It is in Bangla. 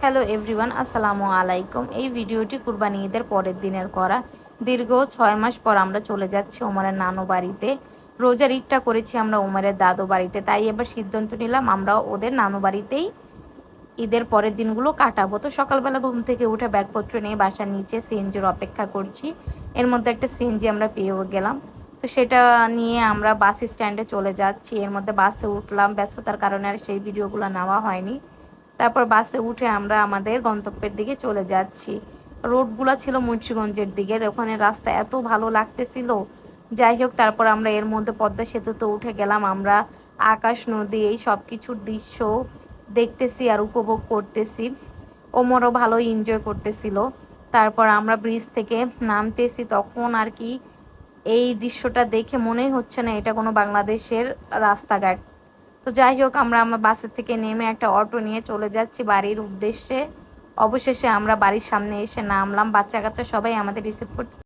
হ্যালো এভরিওয়ান, আসসালামু আলাইকুম। এই ভিডিওটি কুরবানি ঈদের পরের দিনের করা। দীর্ঘ 6 মাস পর আমরা চলে যাচ্ছি ওমরের নানু বাড়িতে। রোজার ঈদটা করেছি আমরা ওমরের দাদু বাড়িতে, তাই এবার সিদ্ধান্ত নিলাম আমরা ওদের নানু বাড়িতেই ঈদের পরের দিনগুলো কাটাবো। তো সকালবেলা ঘুম থেকে উঠে ব্যাগপত্র নিয়ে বাসার নিচে সিএনজির অপেক্ষা করছি। এর মধ্যে একটা সিএনজি আমরা পেয়েও গেলাম। তো সেটা নিয়ে আমরা বাস স্ট্যান্ডে চলে যাচ্ছি। এর মধ্যে বাসে উঠলাম, ব্যস্ততার কারণে আর সেই ভিডিওগুলো নেওয়া হয়নি। তারপর বাসে উঠে আমরা আমাদের গন্তব্যের দিকে চলে যাচ্ছি। রোডগুলো ছিল মুন্সিগঞ্জের দিকের, ওখানে রাস্তা এত ভালো লাগতেছিল। যাই হোক, তারপর আমরা এর মধ্যে পদ্মা সেতুতে উঠে গেলাম। আমরা আকাশ নদী এই সব কিছুর দৃশ্য দেখতেছি আর উপভোগ করতেছি। ওমরও ভালো এনজয় করতেছিল। তারপর আমরা ব্রিজ থেকে নামতেছি, তখন আর কি এই দৃশ্যটা দেখে মনেই হচ্ছে না এটা কোনো বাংলাদেশের রাস্তাঘাট। তো যাই হোক, আমরা আমার বাসের থেকে নেমে একটা অটো নিয়ে চলে যাচ্ছি বাড়ির উদ্দেশ্যে। অবশেষে আমরা বাড়ির সামনে এসে নামলাম। বাচ্চা কাচ্চা সবাই আমাদের রিসিভ করতে